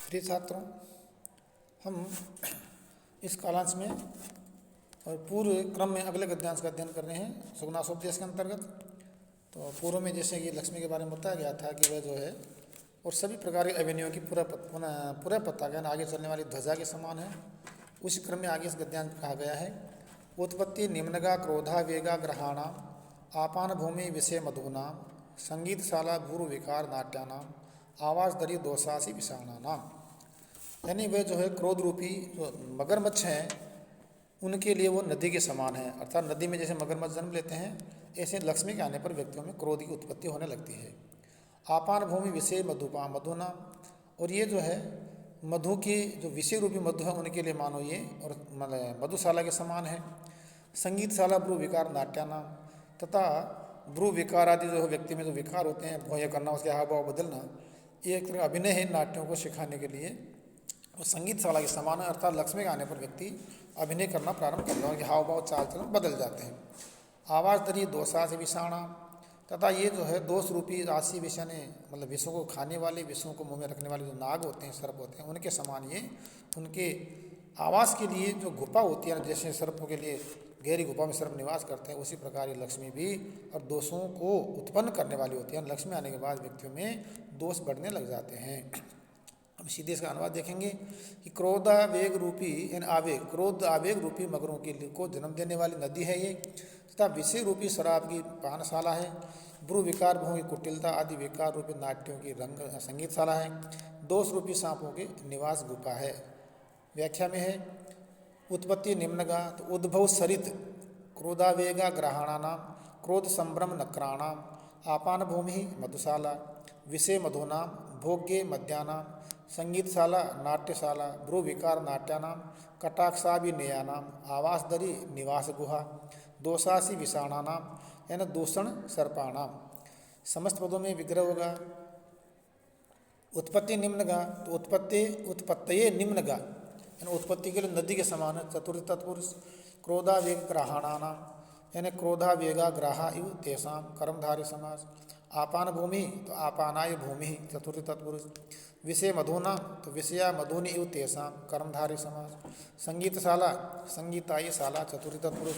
प्रिय छात्रों, हम इस कालांश में और पूर्व क्रम में अगले गद्यांश का अध्ययन कर रहे हैं सुगनासोपदेश के अंतर्गत। तो पूर्व में जैसे कि लक्ष्मी के बारे में बताया गया था कि वह जो है और सभी प्रकार के अभिनयों की पूरा पत्ता का आगे चलने वाली ध्वजा के समान है। उसी क्रम में आगे इस गद्यांश कहा गया है। उत्पत्ति निम्नगा क्रोधा वेगा ग्रहाणाम आपान भूमि विषय मधुनाम संगीतशाला भूर्व विकार नाट्यानाम आवास दरी दोषासी विषाणानाम। यानी वे जो है क्रोध रूपी जो मगरमच्छ हैं उनके लिए वो नदी के समान है। अर्थात नदी में जैसे मगरमच्छ जन्म लेते हैं ऐसे लक्ष्मी के आने पर व्यक्तियों में क्रोध की उत्पत्ति होने लगती है। आपान भूमि विषय मधुपा मधुना, और ये जो है मधु की जो विषय रूपी मधु है उनके लिए मानो ये और मधुशाला के समान है। संगीतशाला भ्रू विकार नाट्यानाम, तथा भ्रू विकार आदि जो व्यक्ति में जो विकार होते हैं भौहें करना, उसके हाव भाव बदलना, ये एक तरह अभिनय है नाट्यों को सिखाने के लिए। और संगीतशाला के समान है, अर्थात लक्ष्मी के आने पर व्यक्ति अभिनय करना प्रारंभ करता है, उनके हाव भाव चाल चलन बदल जाते हैं। आवास दरी दोषा से विषाणा, तथा ये जो है दोष रूपी राशि विषय ने मतलब विषयों को खाने वाले, विषयों को मुंह में रखने वाले जो नाग होते हैं, सर्प होते हैं, उनके समान ये उनके आवास के लिए जो गुफा होती है, जैसे सर्पों के लिए गहरी गुफा में सर्प निवास करते हैं, उसी प्रकार ये लक्ष्मी भी और दोषों को उत्पन्न करने वाली होती है। लक्ष्मी आने के बाद व्यक्तियों में दोष बढ़ने लग जाते हैं। हम सीधे इसका अनुवाद देखेंगे कि क्रोध आवेग रूपी यानी आवेग, क्रोध आवेग रूपी मगरों को जन्म देने वाली नदी है ये, तथा विषय रूपी शराब की पानशाला है। भ्रू विकार भूमि की कुटिलता आदि विकार रूपी नाट्यों की रंग संगीतशाला है। दोष रूपी सांपों के निवास गुफा है। व्याख्या में है उत्पत्ति निम्नगा, तो उद्भव सरित क्रोधावेगा ग्रहाणानाम क्रोध संभ्रम नक्राणाम आपान भूमि मधुशाला विषय मधुनाम भोग्य मध्यानाम संगीतशाला नाट्यशाला भ्रू विकार नाट्यानाम कटाक्षाभिनयानाम आवासदरी निवास गुहा दोषासी विषाणानाम यानी दूषण सर्पाणाम। समस्त पदों में विग्रह होगा। उत्पत्ति निम्नगा, तो उत्पत्तये निम्नगा यानी उत्पत्ति के लिए नदी के समान है। चतुर्थ तत्पुरुष क्रोधावेग ग्रहाणानाम यानी क्रोधावेगा ग्राहा इव तेषाम कर्मधारय समास। आपान भूमि, तो आपानाय भूमि चतुर्थ तत्पुरुष। विषय मधुना, तो विषया मधुनि इव तेषाम कर्मधारय समास। संगीतशाला संगीताय शाला चतुर्थ तत्पुरुष।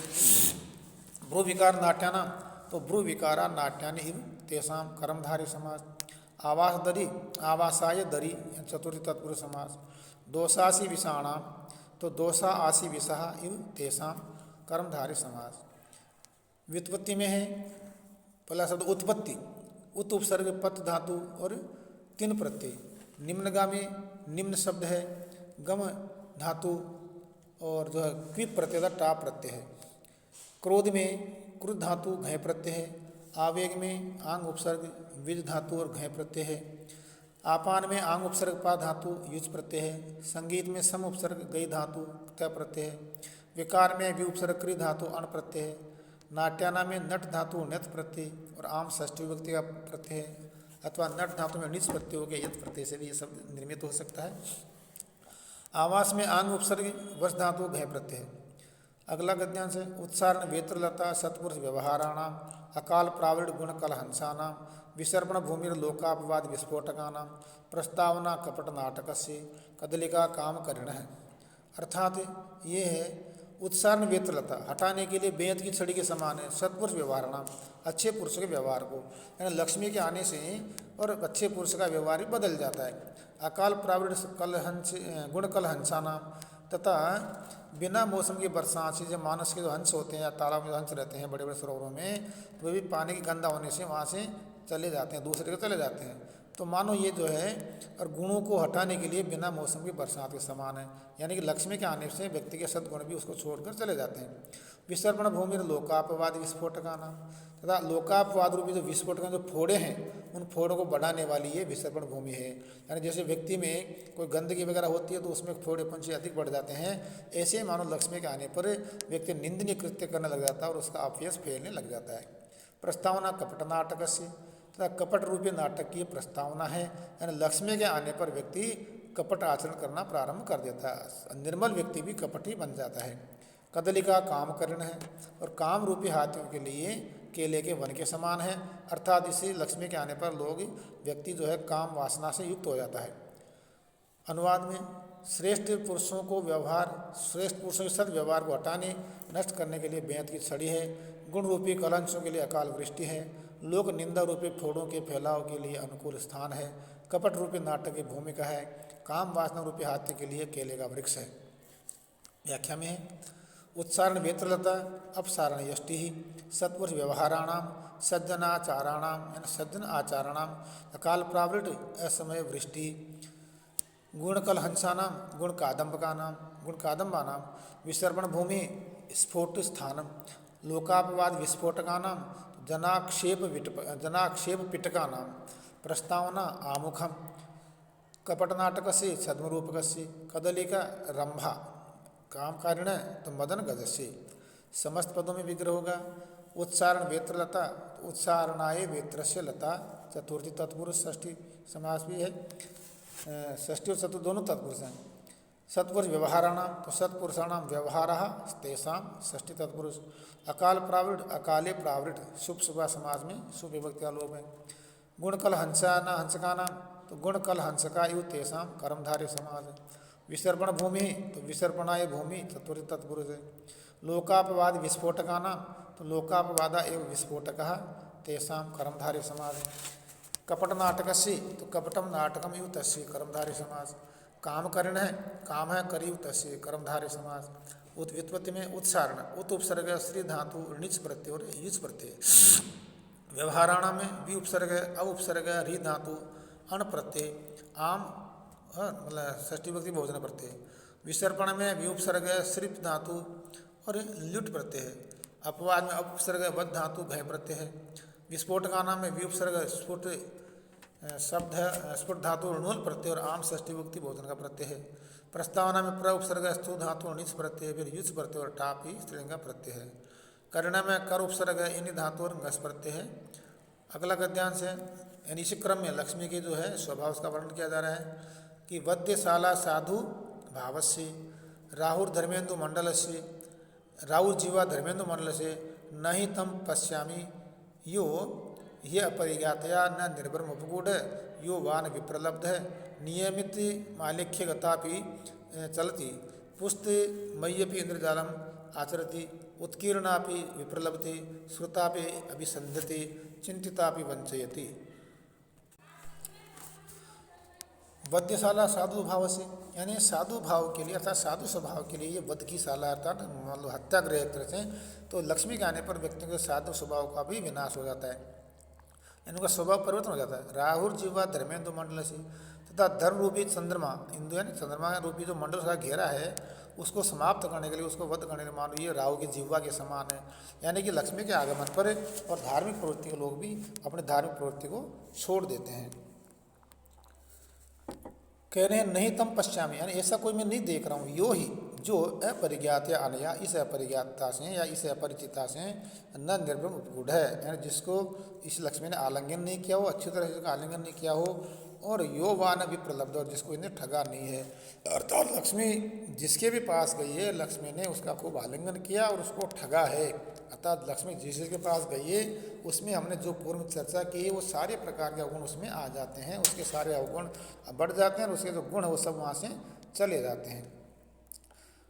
भ्रू विकार नाट्यानाम, तो भ्रू विकारा नाट्यानि इव तेषाम कर्मधारय समास। आवास दरी आवासाय दरी चतुर्थ तत्पुरुष समास। दोषासी विषाणाम, तो दोषा आसी विषा इव तेषाम कर्मधारय समास। व्युत्पत्ति में है पहला शब्द उत्पत्ति, उत उपसर्ग पत धातु और तीन प्रत्यय। निम्नगा में निम्न शब्द है, गम धातु और जो है क्विप प्रत्यय का टा प्रत्यय है। क्रोध में क्रुद्ध धातु घय प्रत्यय है। आवेग में आंग उपसर्ग विज धातु और घय प्रत्यय है। आपान में आंग उपसर्ग पा धातु युज प्रत्यय है। संगीत में सम उपसर्ग गई धातु त प्रत्यय है। विकार में वि उपसर्ग क्रि धातु अण प्रत्यय है। नाट्याना में नट धातु नत प्रत्यय और आम षष्ठी विभक्ति का प्रत्यय है, अथवा नट धातु में निच प्रत्यय हो गया यत प्रत्यय से भी ये शब्द निर्मित हो सकता है। आवास में आंग उपसर्ग वर्ष धातु घय प्रत्यय है। अगला गद्यांश है उत्सारण वेत्रलता सत्पुरुष व्यवहाराणाम अकाल प्रावृण गुण कलहंसानाम विसर्पण भूमिर लोकापवाद विस्फोटकानाम प्रस्तावना कपट नाटकस्य कदलिका काम करिण है। अर्थात ये है उत्सारण वेत्रलता हटाने के लिए बेंत की छड़ी के समान है। सत्पुरुष व्यवहाराणाम अच्छे पुरुष के व्यवहार को, यानी लक्ष्मी के आने से और अच्छे पुरुष का व्यवहार भी बदल जाता है। अकाल प्रावृण कलहंस गुण कलहंसानाम, तथा बिना मौसम की बरसात से जब मानस के जो हंस होते हैं या तालाब में हंस रहते हैं बड़े बड़े सरोवरों में, तो वे भी पानी की गंदा होने से वहाँ से चले जाते हैं, दूसरे को चले जाते हैं। तो मानो ये जो है और गुणों को हटाने के लिए बिना मौसम की बरसात के समान है, यानी कि लक्ष्मी के आने से व्यक्ति के सद्गुण भी उसको छोड़कर चले जाते हैं। विसर्पण भूमि लोकापवाद विस्फोटकाना, तथा लोकापवाद रूपी जो विस्फोटक जो फोड़े हैं उन फोड़ों को बढ़ाने वाली ये विसर्पण भूमि है। यानी जैसे व्यक्ति में कोई गंदगी वगैरह होती है तो उसमें फोड़े पंछी अधिक बढ़ जाते हैं, ऐसे मानो लक्ष्मी के आने पर व्यक्ति निंदनीय कृत्य करने लग जाता है और उसका अपयश फैलने लग जाता है। प्रस्तावना कपट नाटक से, तथा कपट रूपी नाटक की प्रस्तावना है, यानी लक्ष्मी के आने पर व्यक्ति कपट आचरण करना प्रारंभ कर देता है। निर्मल व्यक्ति भी कपटी बन जाता है। कदलिका काम करण है और काम रूपी हाथियों के लिए केले के वन के समान है, अर्थात इसे लक्ष्मी के आने पर लोग व्यक्ति जो है काम वासना से युक्त हो जाता है। अनुवाद में श्रेष्ठ पुरुषों के साथ व्यवहार को हटाने नष्ट करने के लिए बेंत की छड़ी है। गुण रूपी कलंशों के लिए अकाल वृष्टि है। लोक निंदा रूपी फोड़ों के फैलाव के लिए अनुकूल स्थान है। कपट रूपी नाटक की भूमिका है। काम वासना रूपी हाथी के लिए केले का वृक्ष है। व्याख्या में है उत्सारण वेत्रलता अपसारण यष्टि ही सत्पुरुष व्यवहाराणाम सज्जनाचाराणाम यानी सज्जन आचाराणाम अकाल प्रावृट असमय वृष्टि गुणकल हंसानाम गुण कादम्बानाम विसर्पण भूमि स्फोट स्थानम लोकापवाद विस्फोटकानाम जनाक्षेप पिटकानाम प्रस्तावना आमुखम कपटनाटक से छद्मरूपक से कदलिका रंभा कामकारिण तो मदन गजस्य समस्त पदों में विग्रह होगा। उत्सारण वेत्रलता उत्सारणाय वेत्रस्य लता चतुर्थी तत्पुरुष षष्ठी समास भी है। षष्ठी और चतुर्थ दोनों तत्पुरुष हैं। सत्पुरुष व्यवहाराणाम तो सत्पुरुषाणाम व्यवहारः तेषां षष्ठी तत्पुरुष। अकाल प्रावृट अकाले प्रावृट शुभ शुभा समाज में शुभ विभक्ति का लोप है। गुणकल हंसकानाम तो गुणकल हंसका इव तेषां कर्मधारय समाज है। विसर्पण भूमि तो विसर्पणाय भूमि चतुर्थी तत्पुरुष है। लोकापवाद विस्फोटकानाम तो लोकापवादा एवं विस्फोटकः तेषां कर्मधारय समाज है। कपट नाटकस्य तो कपटम नाटकम इव तस्य कर्मधारय समास। कामकरण है काम है करीव तस्य कर्मधारय समास। व्युत्पत्ति में उत्सारण उत उपसर्ग श्री धातु णिच प्रत्यय और युच प्रत्यय। व्यवहाराणा में वि उपसर्ग अ उपसर्ग री धातु अण प्रत्यय आम मतलब षष्ठी विभक्ति बहुवचन प्रत्यय। विसर्पण में वि उपसर्ग श्रिप धातु और ल्युट प्रत्यय है। अपवाद में उपसर्ग वध धातु भय प्रत्यय है। विस्फोटका नाम में वि उपसर्ग स्फुट शब्द स्फुट धातु णुल प्रत्यय और आम षष्ठी विभक्ति बहुवचन का प्रत्यय है। प्रस्तावना में प्र उपसर्ग स्थू धातु णिच प्रत्यय फिर युच प्रत्यय और टापी स्त्रीलिंग का प्रत्यय है। कर्ण में कर उपसर्ग इन्हीं धातु और घस प्रत्यय है। अगला गद्यांश है यानी इसी क्रम में लक्ष्मी के जो है स्वभाव उसका वर्णन किया जा रहा है कि वद्यशाला साधु भावस्य राहुर धर्मेंदु मंडल से राहुर जीवा धर्मेंदु मंडल से नहीं तम पश्यामी यो ये अपरिज्ञातया न निर्भरम उपगूढ़ यो वान विप्रलब्ध है नियमित मालिक्य गतापि चलति पुस्त मय्यपि इंद्रजालम आचरति उत्कीर्णापि विप्रलब्धि श्रुतापि अभिसंधति चिंतितापि वंचयति। वध्यशाला साधु भाव से यानी साधु भाव के लिए अर्थात साधु स्वभाव के लिए ये वध की शाला अर्थात मान लो हत्यागृह एक तरह से तो लक्ष्मी के आने पर व्यक्ति के साधु स्वभाव का भी विनाश हो जाता है, इनका स्वभाव परिवर्तन हो जाता है। राहुल जीवा धर्मेंदु मंडल से तथा धर्म रूपी चंद्रमा इंदु यानी चंद्रमा रूपी जो मंडल का घेरा है उसको समाप्त करने के लिए उसको वध करने के लिए मान लो ये राहु की जीवा के समान है। यानी कि लक्ष्मी के आगमन पर और धार्मिक प्रवृत्ति के लोग भी अपने धार्मिक प्रवृत्ति को छोड़ देते हैं। कह रहे हैं नहीं तम पश्चामी यानी ऐसा कोई मैं नहीं देख रहा हूँ यो ही जो अपरिज्ञात या अनया इस अपरिज्ञातता से या इस अपरिचिता से न निर्भर उपगूढ़ है यानी जिसको इस लक्ष्मी ने आलिंगन नहीं किया हो अच्छी तरह से आलिंगन नहीं किया हो और यो वान विप्रलब्ध और जिसको इन्हें ठगा नहीं है। अर्थात लक्ष्मी जिसके भी पास गई है लक्ष्मी ने उसका खूब आलिंगन किया और उसको ठगा है। अर्थात लक्ष्मी जिसके पास गई है उसमें हमने जो पूर्व चर्चा की है वो सारे प्रकार के अवगुण उसमें आ जाते हैं, उसके सारे अवगुण बढ़ जाते हैं और उसके जो गुण है वो सब वहाँ से चले जाते हैं।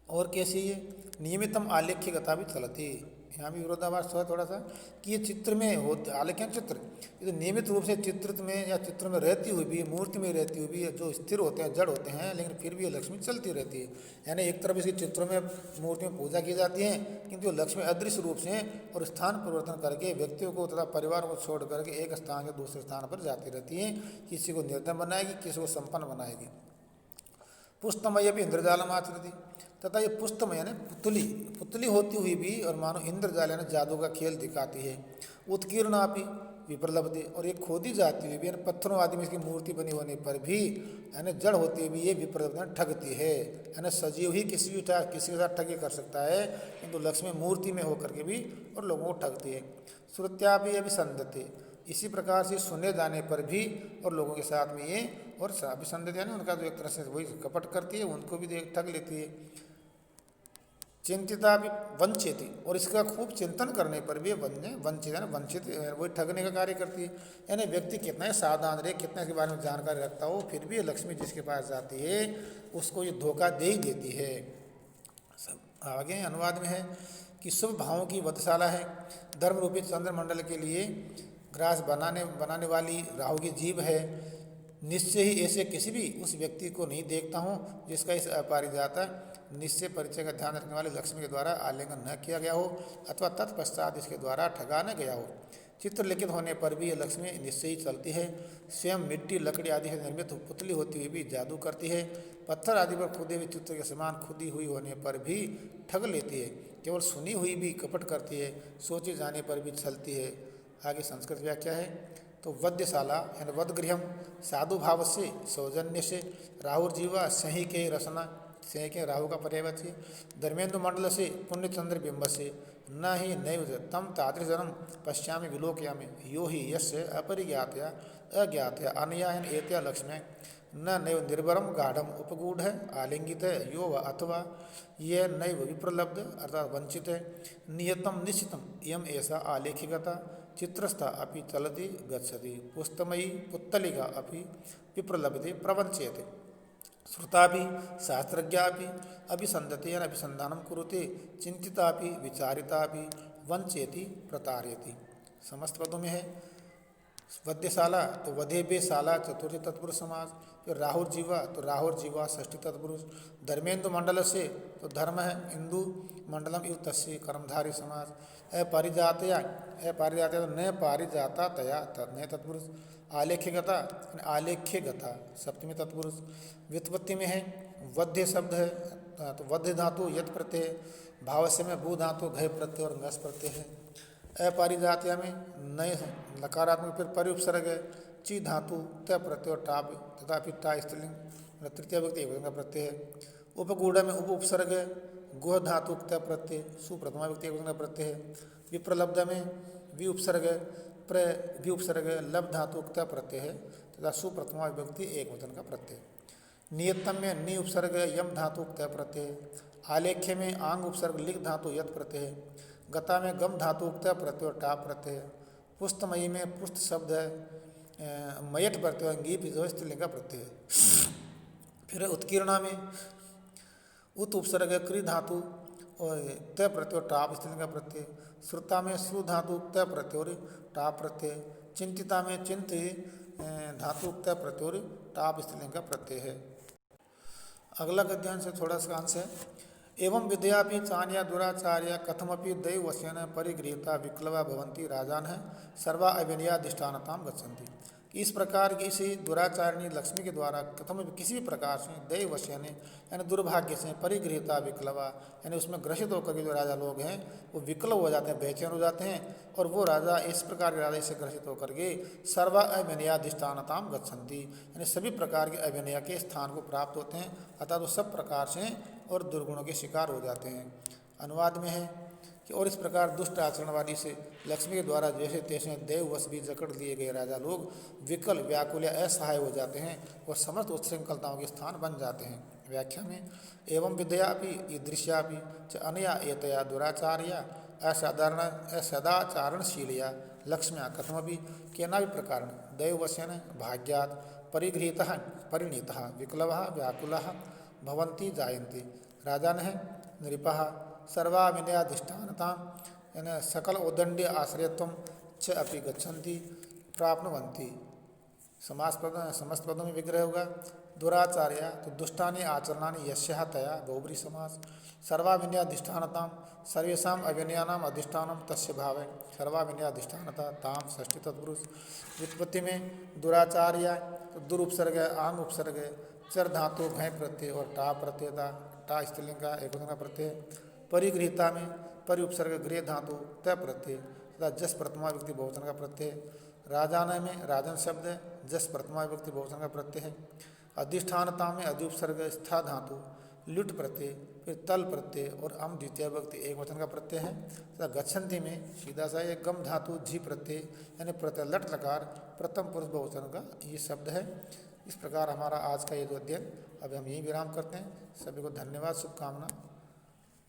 और कैसी है नियमितम आलेख्य गता भी चलती। यहाँ भी विरोधाभास है थोड़ा सा कि ये चित्र में होते आलेख्य चित्र ये तो नियमित रूप से चित्रित में या चित्र में रहती हुई भी मूर्ति में रहती हुई भी जो स्थिर होते हैं जड़ होते हैं लेकिन फिर भी ये लक्ष्मी चलती रहती है। यानी एक तरफ इसके चित्रों में मूर्ति में पूजा की जाती है किंतु लक्ष्मी अदृश्य रूप से और स्थान परिवर्तन करके व्यक्तियों को तथा परिवार को छोड़ करके एक स्थान से दूसरे स्थान पर जाती रहती है। किसी को निर्धन बनाएगी किसी को संपन्न बनाएगी। पुष्टमय भी इंद्रजालम आचरती तथा ये पुष्टमय यानी पुतली होती हुई भी और मानो इंद्रजाल यानी जादू का खेल दिखाती है। उत्कीर्णापि विप्रलब्धि और ये खोदी जाती हुई भी यानी पत्थरों आदि में इसकी मूर्ति बनी होने पर भी यानी जड़ होती हुई भी ये विप्रलब्ध ठगती है। यानी सजीव ही किसी के साथ ठगी कर सकता है किंतु लक्ष्मी मूर्ति में होकर के भी और लोगों को ठगती है। श्रुत्यापि अभिसंधते इसी प्रकार से सुने जाने पर भी और लोगों के साथ में ये और अभिसंधित यानी उनका जो एक तरह से वही कपट करती है उनको भी ठग लेती है। चिंतिता भी वंचित, और इसका खूब चिंतन करने पर भी वंचित है ना, वंचित वही ठगने का कार्य करती है। यानी व्यक्ति कितना ही सावधान रहे, कितना इसके बारे में जानकारी रखता हो, फिर भी लक्ष्मी जिसके पास जाती है उसको ये धोखा दे ही देती है। सब आगे अनुवाद में है कि शुभ भावों की वधशाला है, धर्म रूपी चंद्रमंडल के लिए ग्रास बनाने वाली राहु की जीभ है। निश्चय ही ऐसे किसी भी उस व्यक्ति को नहीं देखता हूँ जिसका इस अपरिजाता निश्चय परिचय का ध्यान रखने वाली लक्ष्मी के द्वारा आलिंगन न किया गया हो अथवा तत्पश्चात इसके द्वारा ठगा न गया हो। चित्र लिखित होने पर भी यह लक्ष्मी निश्चय ही चलती है। स्वयं मिट्टी लकड़ी आदि से निर्मित पुतली होती हुई भी जादू करती है। पत्थर आदि पर खुदे हुए चित्र के समान खुदी हुई होने पर भी ठग लेती है। केवल सुनी हुई भी कपट करती है, सोचे जाने पर भी चलती है। आगे संस्कृत व्याख्या है तो वध्यशाला यानी वधगृहम साधु भाव से सौजन्य से राहुर्जीवा सही के रसना, सही के राहु का पर्यायवाची, धर्मेंद्र मंडल से पुण्य चंद्र बिंब से न ही नैव तम तादृशजनम पश्यामि विलोकयामि यो ही यस्य अपरिज्ञातया अज्ञातया अनया एत्या लक्ष्म्या न नैव निर्भरम गाढ़म उपगूढ़ है आलिंगित है यो व अथवा ये नैव विप्रलब्ध अर्थात वंचित है नियतम निश्चितम यम ऐसा आलेखिकता चित्रस्था अपि चलति गच्छति पुस्तमयी पुत्तलिका अपि विप्रलब्धे प्रवंच्यते श्रुतापि शास्त्रज्ञापि अभिसंधते अभिसंधानं कुरुते चिंतितापि विचारितापि वंचेति प्रतारयति। समस्त पदों में है वध्यशाला तो वधेबे शाला चतुर्थी तत्पुरुष समाज, फिर राहुर्जीवा तो राहुर्जीवा षष्ठी तत्पुरुष, धर्मेंदु मंडल से तो धर्म है इंदु मंडलम इव तस्य कर्मधारी समाज, अपरिजातया अपरिजातया तो न पारिजाता तया न तत्पुरुष, आलेख्यगता आलेख्यगता सप्तमी तत्पुरुष। व्युत्पत्ति में है वध्य शब्द है तो वध्य धातु यत प्रत्यय, भावस्य में भू धातु घय प्रत्यय और ngस प्रत्यय है। अपरिजात्या में नए नकारात्मक फिर परिउपसर्ग है ची धातु त प्रत्यय और टाप तथा फिर टा स्त्रीलिंग तृतीय व्यक्ति एक का प्रत्यय है। उपगूढ़ में उप उपसर्ग है गुह धातु त प्रत्यय सुप्रथमा व्यक्ति एक का प्रत्यय है। विप्रलब्ध में वि उपसर्ग प्र वि उपसर्ग लब धातु त प्रत्यय है तथा सुप्रथमा व्यक्ति एक वचन का प्रत्यय। नियतम में नि उपसर्ग यम धातु त प्रत्यय। आलेख्य में आंग उपसर्ग लिख धातु यत प्रत्यय है। गता में गम धातु उक्ता प्रत्यय और टाप प्रत्यय है। पुस्तमयी में पुस्त शब्द है मयट प्रत्यय अंगीप स्त्रीलिंग का प्रत्यय है। फिर उत्कीर्णा में उत उपसर्ग क्री धातु और त प्रत्यय और टाप स्त्रीलिंग का प्रत्यय। श्रुता में श्रु धातु उक्ता प्रत्यय और टाप प्रत्यय। चिंतिता में चिंत धातु उक्ता प्रत्यय और टाप स्त्रीलिंग का प्रत्यय है। अगला गद्यांश से थोड़ा सा अंश है एवं विद्यापि चान्या दुराचार्य कथमपि दैवस्यन परिगृहीता विक्लवा भवन्ति राजान है सर्वा अविनयाधिष्ठानताम गच्छन्ति। इस प्रकार की इसी दुराचारिणी लक्ष्मी के द्वारा कथम किसी भी प्रकार से दैवस्यन यानी दुर्भाग्य से परिगृहीता विक्लवा यानी उसमें ग्रसित होकर के जो राजा लोग हैं वो विकल्प हो जाते हैं, बेचैन हो जाते हैं और वो राजा इस प्रकार के राजा से ग्रसित होकर के सर्वा अविनयाधिष्ठानताम गच्छन्ति यानी सभी प्रकार के अविनय के स्थान को प्राप्त होते हैं अर्थात वो सब प्रकार से और दुर्गुणों के शिकार हो जाते हैं। अनुवाद में है कि और इस प्रकार दुष्ट आचरणवादी से लक्ष्मी के द्वारा जैसे तैसे देववश भी जकड़ लिए गए राजा लोग विकल व्याकुल या असहाय हो जाते हैं और समस्त उच्छृंखलताओं के स्थान बन जाते हैं। व्याख्या में एवं विद्यापि ईदृश्यापि च अनया एतया दुराचार्या असाधारण असदाचारणशीलया लक्ष्म्या कथमपि केना भी प्रकार दैववश्यन भाग्यात् परिगृहीतः परिणीतः विकलवः व्याकुलः भवन्ति जायन्ति। राजान है नृपः सर्वाविनयाधिष्ठानता यानी सकल औदंड्य आश्रयत्वं च अपि गच्छन्ति प्राप्नुवन्ति। समस्त पदों में विग्रह होगा। दुराचार्य तो दुष्टानि आचरणानि यस्याः तया बहुब्री समास। सर्वाविनयाधिष्ठानता सर्वेषां अविनयानाम् अधिष्ठानं तस्य भावे सर्वाविनयाधिष्ठानता ताम षष्ठी तत्पुरुष। व्युत्पत्ति में दुराचार्य तो दुर उपसर्ग आंग उपसर्ग चर धातु घय प्रत्यय और टा प्रत्यय टा स्त्रीलिंग का एक का प्रत्यय। परिगृहीता में परि उपसर्ग गृह धातु त प्रत्यय तथा जस प्रथमा व्यक्ति बहुवचन का प्रत्यय। राजान में राजन शब्द है जस प्रथमा व्यक्ति बहुवचन का प्रत्यय है। अधिष्ठानता में अधि उपसर्ग स्था धातु लुट प्रत्यय फिर तल प्रत्यय और अम द्वितीय व्यक्ति एक वचन का प्रत्यय है तथा गच्छन्ति में सीधा सा एक गम धातु झी प्रत्यय यानी प्रत्यय लट लकार प्रथम पुरुष बहुवचन का ये शब्द है। इस प्रकार हमारा आज का ये जो अध्ययन अभी हम यही विराम करते हैं। सभी को धन्यवाद, शुभकामना।